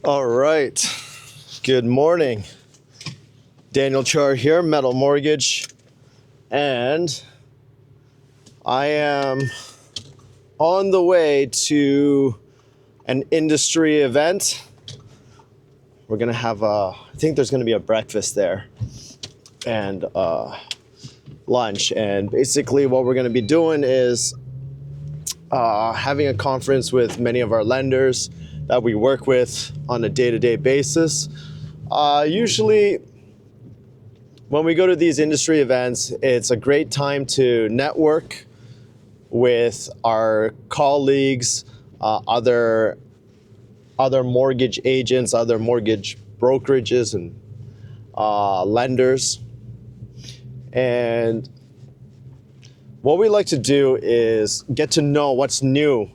All right. Good morning. Daniel Char here, Metal Mortgage, and I am on the way to an industry event. We're gonna have I think there's gonna be a breakfast there and lunch. And basically what we're gonna be doing is having a conference with many of our lenders that we work with on a day-to-day basis. Usually when we go to these industry events, it's a great time to network with our colleagues, other mortgage agents, other mortgage brokerages and lenders. And what we like to do is get to know what's new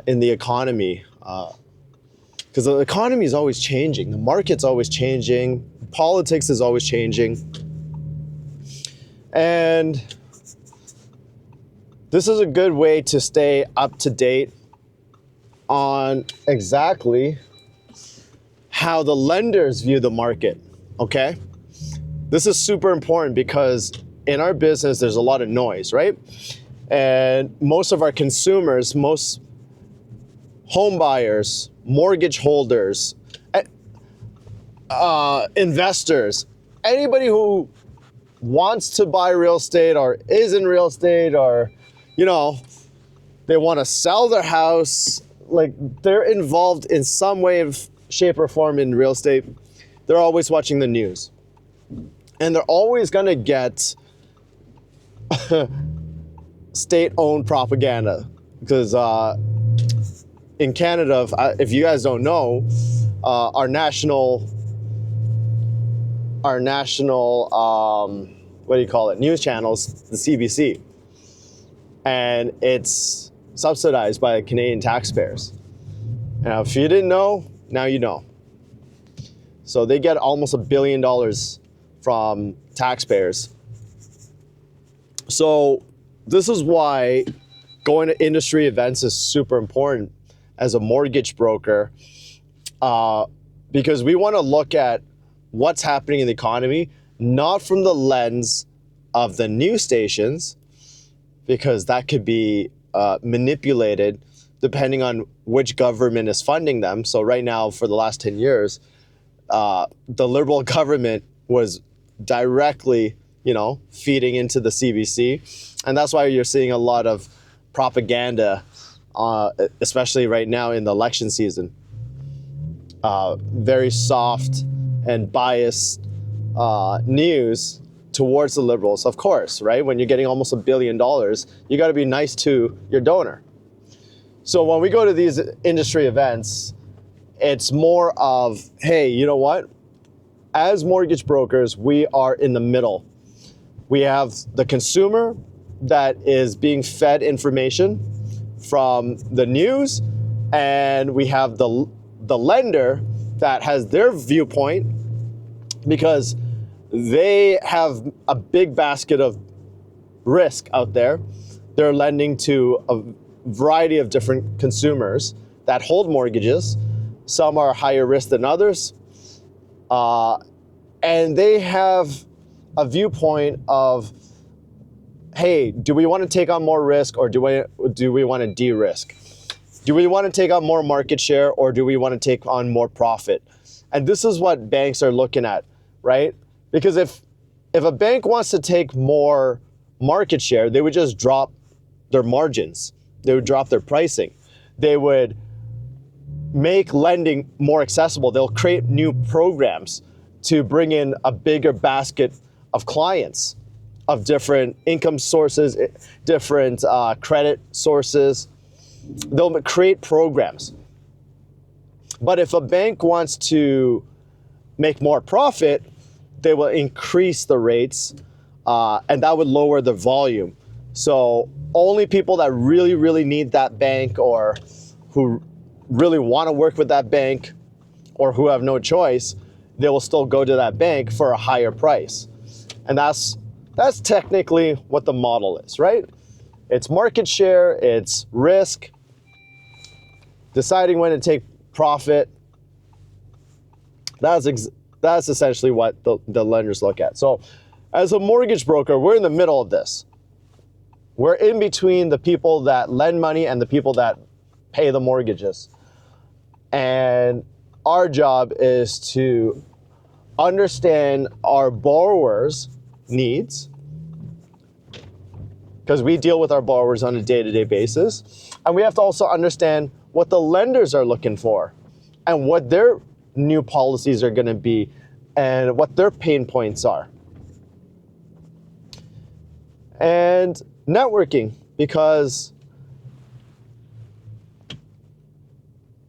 in the economy, because the economy is always changing, the market's always changing, politics is always changing, and this is a good way to stay up to date on exactly how the lenders view the market. Okay, this is super important because in our business there's a lot of noise, right? And most of our consumers, most home buyers, mortgage holders, investors, anybody who wants to buy real estate or is in real estate, or they want to sell their house, like they're involved in some way of shape or form in real estate. They're always watching the news, and they're always going to get state-owned propaganda, because in Canada, if you guys don't know, our national news channels, the CBC, and it's subsidized by Canadian taxpayers. Now, if you didn't know, now you know. So they get almost $1 billion from taxpayers. So this is why going to industry events is super important as a mortgage broker, because we want to look at what's happening in the economy, not from the lens of the news stations, because that could be manipulated depending on which government is funding them. So right now, for the last 10 years, the Liberal government was directly, feeding into the CBC. And that's why you're seeing a lot of propaganda, especially right now in the election season. Very soft and biased news towards the Liberals, of course, right? When you're getting almost $1 billion, you got to be nice to your donor. So when we go to these industry events, it's more of, hey, you know what? As mortgage brokers, we are in the middle. We have the consumer that is being fed information from the news, and we have the lender that has their viewpoint, because they have a big basket of risk out there. They're lending to a variety of different consumers that hold mortgages. Some are higher risk than others, and they have a viewpoint of, hey, do we want to take on more risk, or do we want to de-risk? Do we want to take on more market share, or do we want to take on more profit? And this is what banks are looking at, right? Because if a bank wants to take more market share, they would just drop their margins. They would drop their pricing. They would make lending more accessible. They'll create new programs to bring in a bigger basket of clients of different income sources, different credit sources. They'll create programs. But if a bank wants to make more profit, they will increase the rates, and that would lower the volume. So only people that really, really need that bank, or who really want to work with that bank, or who have no choice, they will still go to that bank for a higher price. And that's technically what the model is, right? It's market share, it's risk, deciding when to take profit, That's essentially what the lenders look at. So as a mortgage broker, we're in the middle of this. We're in between the people that lend money and the people that pay the mortgages. And our job is to understand our borrowers' needs, because we deal with our borrowers on a day-to-day basis. And we have to also understand what the lenders are looking for and what their new policies are going to be and what their pain points are. And networking, because,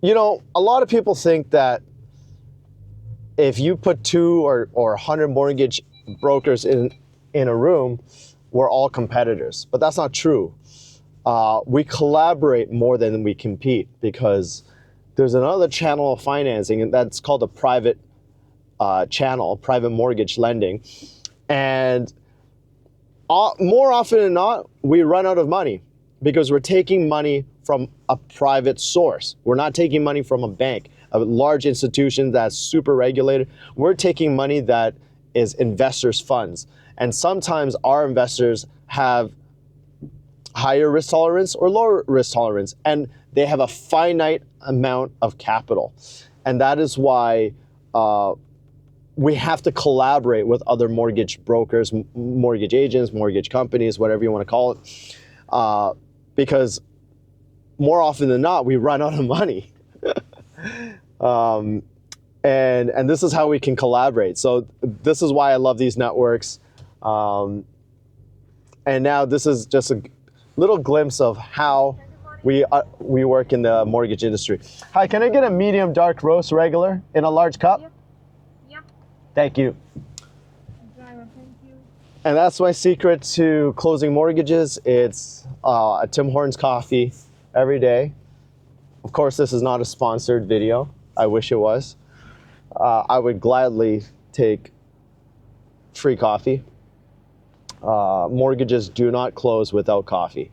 you know, a lot of people think that if you put 2 or 100 mortgage brokers in a room, we're all competitors, but that's not true. We collaborate more than we compete, because there's another channel of financing, and that's called a private channel, private mortgage lending. And more often than not, we run out of money because we're taking money from a private source. We're not taking money from a bank, a large institution that's super regulated. We're taking money that is investors' funds. And sometimes our investors have higher risk tolerance or lower risk tolerance, and they have a finite amount of capital. And that is why we have to collaborate with other mortgage brokers, mortgage agents, mortgage companies, whatever you want to call it, because more often than not, we run out of money. And this is how we can collaborate. So this is why I love these networks. And now this is just a little glimpse of how we work in the mortgage industry. Hi, can I get a medium dark roast regular in a large cup? Yep. Yep. Thank you. Driver, thank you. And that's my secret to closing mortgages. It's a Tim Hortons coffee every day. Of course, this is not a sponsored video. I wish it was. I would gladly take free coffee. Mortgages do not close without coffee.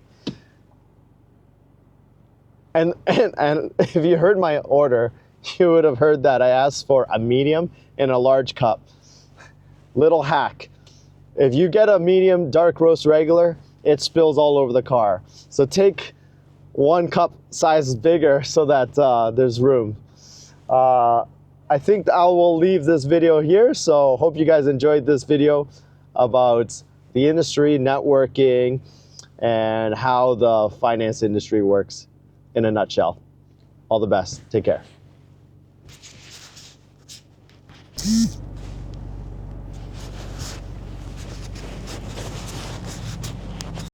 And if you heard my order, you would have heard that I asked for a medium in a large cup. Little hack. If you get a medium dark roast regular, it spills all over the car. So take 1 cup size bigger so that there's room. I think I will leave this video here. So hope you guys enjoyed this video about the industry, networking, and how the finance industry works in a nutshell. All the best. Take care.